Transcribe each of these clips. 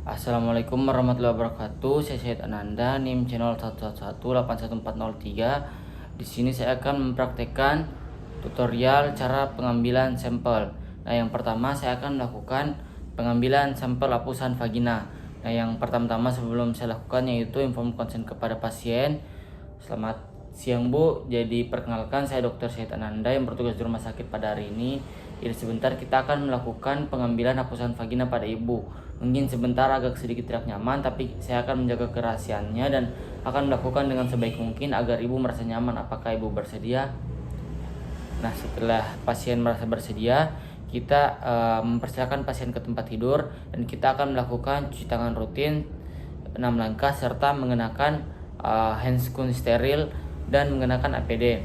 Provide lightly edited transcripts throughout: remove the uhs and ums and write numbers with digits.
Assalamualaikum warahmatullahi wabarakatuh. Saya Syed Ananda, NIM channel 1118114 Di sini saya akan mempraktekkan tutorial cara pengambilan sampel. Nah, yang pertama saya akan melakukan pengambilan sampel lapisan vagina. Nah, yang pertama-tama sebelum saya lakukan yaitu inform konsen kepada pasien. Selamat siang Bu, jadi perkenalkan saya Dr. Syed Ananda yang bertugas di rumah sakit pada hari ini. Jadi sebentar kita akan melakukan pengambilan lapisan vagina pada ibu. Mungkin sebentar agak sedikit tidak nyaman, tapi saya akan menjaga kerahasiaannya dan akan melakukan dengan sebaik mungkin agar ibu merasa nyaman. Apakah ibu bersedia? Nah, setelah pasien merasa bersedia, kita mempersilakan pasien ke tempat tidur dan kita akan melakukan cuci tangan rutin 6 langkah serta mengenakan handscoon steril dan mengenakan APD.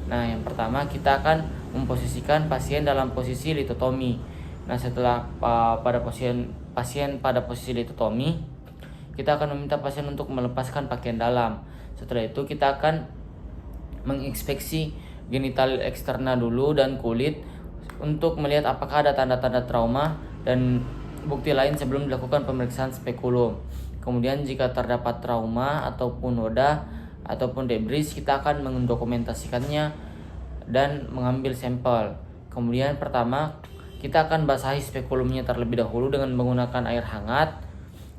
Nah, yang pertama kita akan memposisikan pasien dalam posisi litotomi. Nah, setelah pada pasien pada posisi litotomi, kita akan meminta pasien untuk melepaskan pakaian dalam. Setelah itu kita akan menginspeksi genital eksterna dulu dan kulit untuk melihat apakah ada tanda-tanda trauma dan bukti lain sebelum dilakukan pemeriksaan spekulum. Kemudian jika terdapat trauma ataupun noda ataupun debris, kita akan mendokumentasikannya dan mengambil sampel. Kemudian pertama kita akan basahi spekulumnya terlebih dahulu dengan menggunakan air hangat.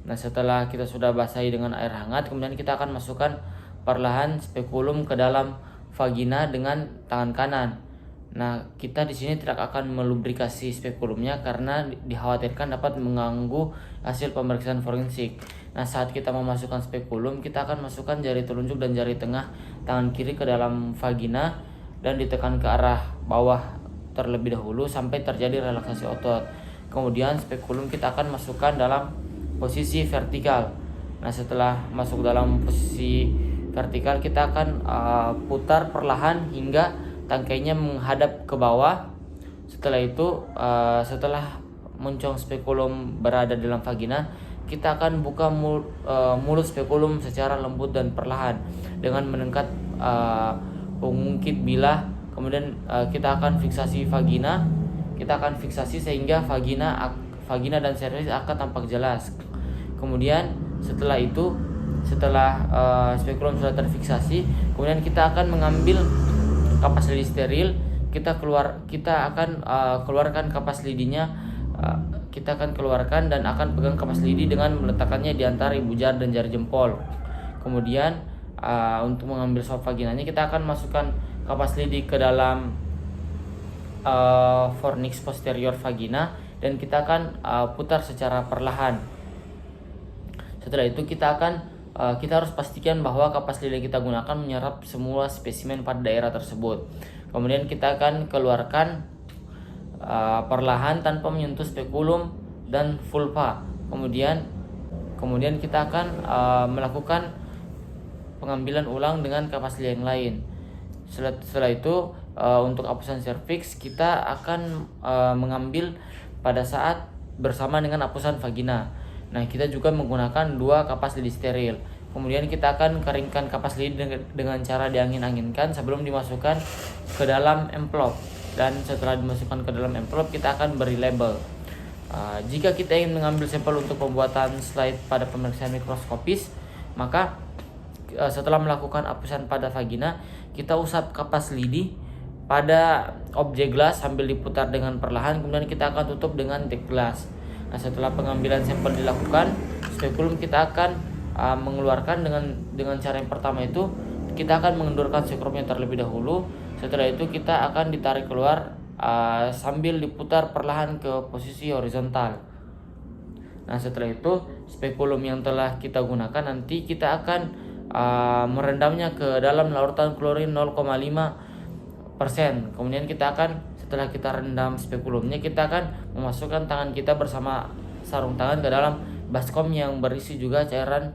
Nah, setelah kita sudah basahi dengan air hangat, kemudian kita akan masukkan perlahan spekulum ke dalam vagina dengan tangan kanan. Nah, kita di sini tidak akan melubrikasi spekulumnya karena dikhawatirkan dapat mengganggu hasil pemeriksaan forensik. Nah, saat kita memasukkan spekulum, kita akan masukkan jari telunjuk dan jari tengah tangan kiri ke dalam vagina dan ditekan ke arah bawah terlebih dahulu sampai terjadi relaksasi otot. Kemudian spekulum kita akan masukkan dalam posisi vertikal. Nah, setelah masuk dalam posisi vertikal, kita akan putar perlahan hingga tangkainya menghadap ke bawah. Setelah itu, setelah moncong spekulum berada dalam vagina, kita akan buka mulut spekulum secara lembut dan perlahan dengan mendekat pengungkit bilah. Kemudian kita akan fiksasi vagina. Kita akan fiksasi sehingga vagina dan serviks akan tampak jelas. Kemudian setelah itu, setelah spekulum sudah terfiksasi, kemudian kita akan mengambil kapas lidi steril. Kita akan keluarkan kapas lidinya. Kita akan keluarkan dan akan pegang kapas lidi dengan meletakkannya di antara ibu jari dan jari jempol. Kemudian untuk mengambil swab vaginanya, kita akan masukkan kapas lidi ke dalam fornix posterior vagina dan kita akan putar secara perlahan. Setelah itu kita harus pastikan bahwa kapas lidi yang kita gunakan menyerap semua spesimen pada daerah tersebut. Kemudian kita akan keluarkan perlahan tanpa menyentuh spekulum dan vulva. Kemudian kita akan melakukan pengambilan ulang dengan kapas lidi yang lain. Setelah itu untuk apusan serviks kita akan mengambil pada saat bersama dengan apusan vagina. Nah, kita juga menggunakan 2 kapas lidi steril. Kemudian kita akan keringkan kapas lidi dengan cara diangin-anginkan sebelum dimasukkan ke dalam amplop. Dan setelah dimasukkan ke dalam amplop, kita akan beri label. Jika kita ingin mengambil sampel untuk pembuatan slide pada pemeriksaan mikroskopis, maka setelah melakukan apusan pada vagina, kita usap kapas lidi pada objek gelas sambil diputar dengan perlahan. Kemudian kita akan tutup dengan tape gelas. Nah, setelah pengambilan sampel dilakukan, spekulum kita akan mengeluarkan dengan cara yang pertama itu kita akan mengendurkan sekrumnya terlebih dahulu. Setelah itu kita akan ditarik keluar sambil diputar perlahan ke posisi horizontal. Nah, setelah itu spekulum yang telah kita gunakan nanti kita akan merendamnya ke dalam larutan klorin 0,5%. Kemudian setelah kita rendam spekulumnya, kita akan memasukkan tangan kita bersama sarung tangan ke dalam baskom yang berisi juga cairan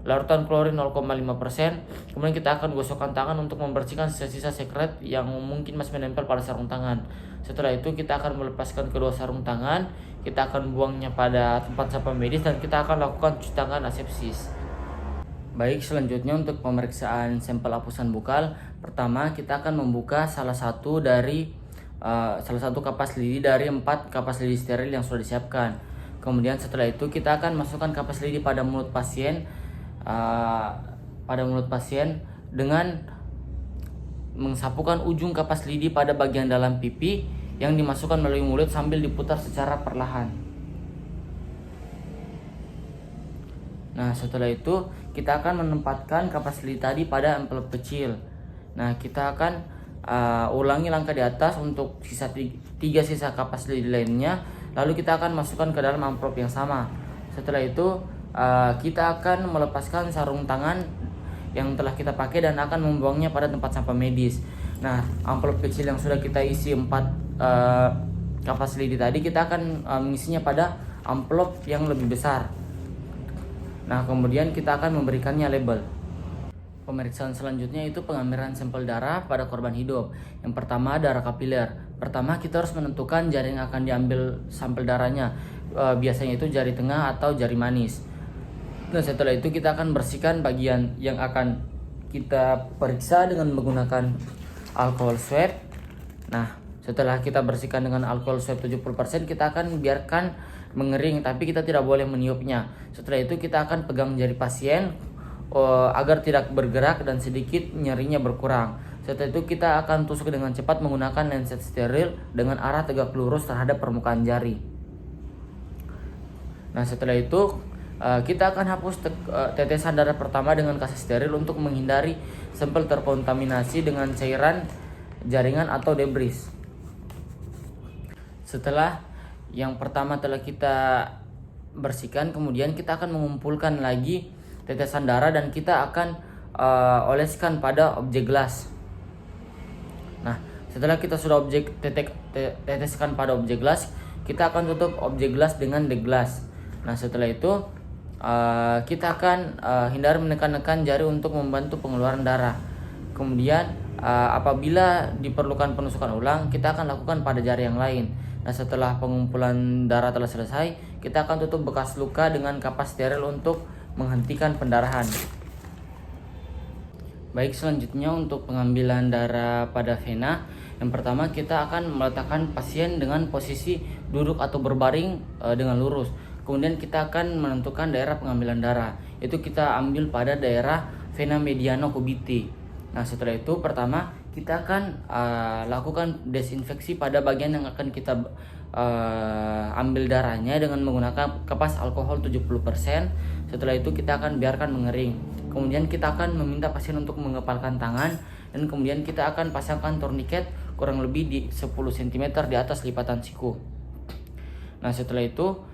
larutan klorin 0,5%. Kemudian kita akan gosokkan tangan untuk membersihkan sisa-sisa sekret yang mungkin masih menempel pada sarung tangan. Setelah itu kita akan melepaskan kedua sarung tangan. Kita akan buangnya pada tempat sampah medis dan kita akan lakukan cuci tangan asepsis. Baik, selanjutnya untuk pemeriksaan sampel apusan bukal, pertama kita akan membuka salah satu kapas lidi dari 4 kapas lidi steril yang sudah disiapkan. Kemudian setelah itu kita akan masukkan kapas lidi pada mulut pasien, dengan mengsapukan ujung kapas lidi pada bagian dalam pipi yang dimasukkan melalui mulut sambil diputar secara perlahan. Nah, setelah itu kita akan menempatkan kapas lidi tadi pada envelope kecil. Nah, kita akan ulangi langkah di atas untuk tiga sisa kapas lidi lainnya. Lalu kita akan masukkan ke dalam amplop yang sama. Setelah itu kita akan melepaskan sarung tangan yang telah kita pakai dan akan membuangnya pada tempat sampah medis. Nah, amplop kecil yang sudah kita isi 4 kapas lidi tadi, kita akan mengisinya pada amplop yang lebih besar. Nah, kemudian kita akan memberikannya label. Pemeriksaan selanjutnya itu pengambilan sampel darah pada korban hidup. Yang pertama, darah kapiler. Pertama, kita harus menentukan jari yang akan diambil sampel darahnya. Biasanya itu jari tengah atau jari manis. Nah, setelah itu kita akan bersihkan bagian yang akan kita periksa dengan menggunakan alkohol swab. Nah, setelah kita bersihkan dengan alkohol swab 70%, kita akan biarkan mengering, tapi kita tidak boleh meniupnya. Setelah itu kita akan pegang jari pasien agar tidak bergerak dan sedikit nyerinya berkurang. Setelah itu kita akan tusuk dengan cepat menggunakan lancet steril dengan arah tegak lurus terhadap permukaan jari. Nah, setelah itu kita akan hapus tetesan darah pertama dengan kaset steril untuk menghindari sampel terkontaminasi dengan cairan, jaringan atau debris. Setelah yang pertama telah kita bersihkan, kemudian kita akan mengumpulkan lagi tetesan darah dan kita akan oleskan pada objek gelas. Nah, setelah kita sudah teteskan pada objek gelas, kita akan tutup objek gelas dengan deglas. Nah, setelah itu kita akan hindari menekan-nekan jari untuk membantu pengeluaran darah. Kemudian apabila diperlukan penusukan ulang, kita akan lakukan pada jari yang lain. Nah, setelah pengumpulan darah telah selesai, kita akan tutup bekas luka dengan kapas steril untuk menghentikan pendarahan. Baik, selanjutnya untuk pengambilan darah pada vena. Yang pertama, kita akan meletakkan pasien dengan posisi duduk atau berbaring dengan lurus. Kemudian kita akan menentukan daerah pengambilan darah. Itu kita ambil pada daerah vena mediana cubiti. Nah, setelah itu pertama kita akan lakukan desinfeksi pada bagian yang akan kita ambil darahnya dengan menggunakan kapas alkohol 70%. Setelah itu kita akan biarkan mengering. Kemudian kita akan meminta pasien untuk mengepalkan tangan dan kemudian kita akan pasangkan torniket kurang lebih di 10 cm di atas lipatan siku. Nah, setelah itu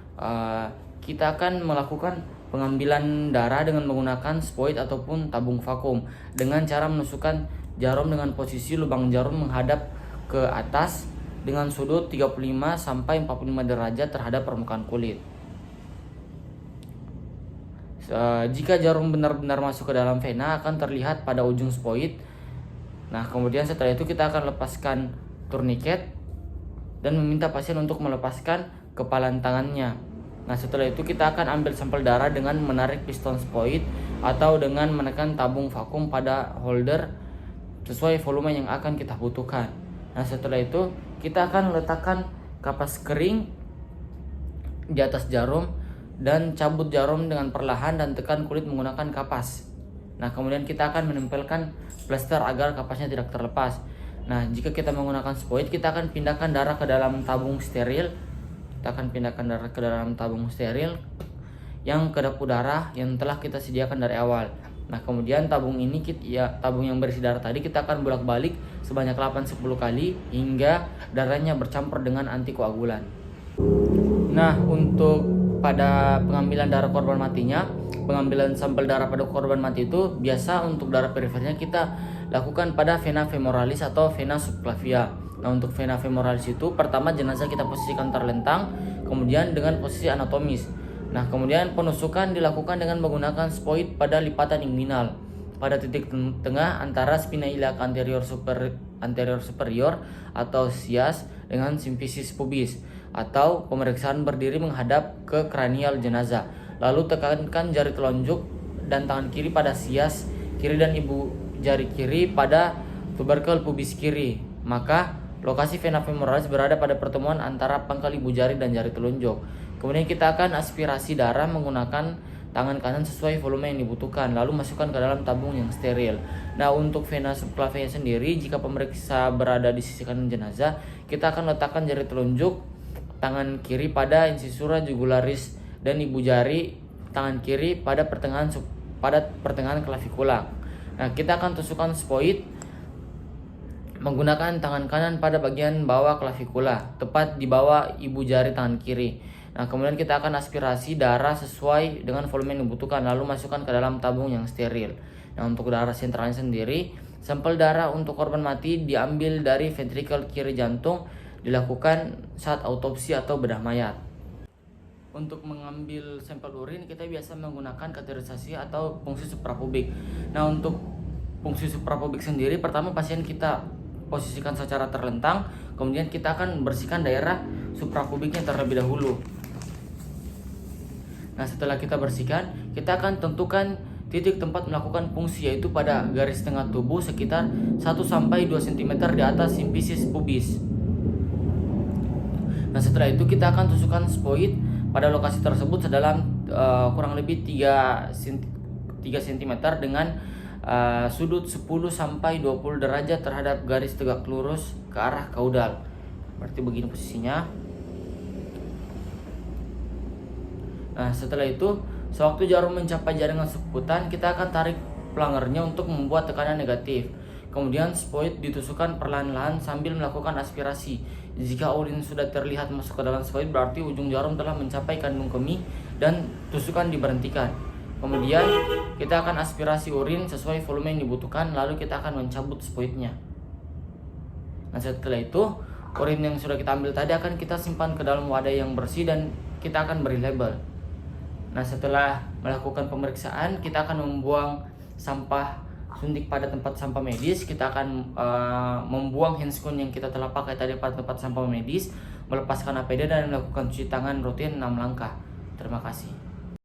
kita akan melakukan pengambilan darah dengan menggunakan spoid ataupun tabung vakum dengan cara menusukkan jarum dengan posisi lubang jarum menghadap ke atas dengan sudut 35 sampai 45 derajat terhadap permukaan kulit. Jika jarum benar-benar masuk ke dalam vena akan terlihat pada ujung spoid. Nah, kemudian setelah itu kita akan lepaskan turniket dan meminta pasien untuk melepaskan kepalan tangannya. Nah, setelah itu kita akan ambil sampel darah dengan menarik piston spoid atau dengan menekan tabung vakum pada holder sesuai volume yang akan kita butuhkan. Nah, setelah itu kita akan letakkan kapas kering di atas jarum dan cabut jarum dengan perlahan dan tekan kulit menggunakan kapas. Nah, kemudian kita akan menempelkan plester agar kapasnya tidak terlepas. Nah, jika kita menggunakan spoid, kita akan pindahkan darah ke dalam tabung steril. Yang kedap udara yang telah kita sediakan dari awal. Nah, kemudian tabung yang berisi darah tadi kita akan bolak-balik sebanyak 8-10 kali hingga darahnya bercampur dengan antikoagulan. Nah, untuk pada pengambilan darah korban matinya, pengambilan sampel darah pada korban mati itu biasa untuk darah perifernya kita lakukan pada vena femoralis atau vena subclavia. Nah, untuk vena femoralis itu pertama jenazah kita posisikan terlentang, kemudian dengan posisi anatomis. Nah, kemudian penusukan dilakukan dengan menggunakan spoid pada lipatan inguinal pada titik tengah antara spina iliac anterior superior atau sias dengan simfisis pubis, atau pemeriksaan berdiri menghadap ke kranial jenazah. Lalu tekankan jari telunjuk dan tangan kiri pada sias kiri dan ibu jari kiri pada tubercle pubis kiri. Maka Lokasi vena femoralis berada pada pertemuan antara pangkal ibu jari dan jari telunjuk. Kemudian kita akan aspirasi darah menggunakan tangan kanan sesuai volume yang dibutuhkan, lalu masukkan ke dalam tabung yang steril. Nah, untuk vena subclavian sendiri, jika pemeriksa berada di sisi kanan jenazah, kita akan letakkan jari telunjuk tangan kiri pada incisura jugularis dan ibu jari tangan kiri pada pertengahan klavikula. Nah, kita akan tusukkan spoid menggunakan tangan kanan pada bagian bawah klavikula, tepat di bawah ibu jari tangan kiri. Nah, kemudian kita akan aspirasi darah sesuai dengan volume yang dibutuhkan, lalu masukkan ke dalam tabung yang steril. Nah, untuk darah sentralnya sendiri, sampel darah untuk korban mati diambil dari ventrikel kiri jantung, dilakukan saat autopsi atau bedah mayat. Untuk mengambil sampel urin, kita biasa menggunakan kateterisasi atau fungsi suprapubik. Nah, untuk fungsi suprapubik sendiri, pertama pasien kita posisikan secara terlentang, kemudian kita akan bersihkan daerah suprapubiknya terlebih dahulu. Nah, setelah kita bersihkan, kita akan tentukan titik tempat melakukan fungsi, yaitu pada garis tengah tubuh sekitar 1-2 cm di atas simfisis pubis. Nah, setelah itu kita akan tusukkan spoid pada lokasi tersebut sedalam kurang lebih 3 cm dengan sudut 10-20 derajat terhadap garis tegak lurus ke arah kaudal. Berarti begini posisinya. Nah, setelah itu, sewaktu jarum mencapai jaringan subkutan, kita akan tarik pelangernya untuk membuat tekanan negatif. Kemudian spoid ditusukkan perlahan-lahan sambil melakukan aspirasi. Jika urin sudah terlihat masuk ke dalam spoid, berarti ujung jarum telah mencapai kandung kemih dan tusukan diberhentikan. Kemudian kita akan aspirasi urin sesuai volume yang dibutuhkan, lalu kita akan mencabut spoidnya. Nah, setelah itu, urin yang sudah kita ambil tadi akan kita simpan ke dalam wadah yang bersih dan kita akan beri label. Nah, setelah melakukan pemeriksaan, kita akan membuang sampah suntik pada tempat sampah medis. Kita akan membuang handscoon yang kita telah pakai tadi pada tempat sampah medis, melepaskan APD dan melakukan cuci tangan rutin 6 langkah. Terima kasih.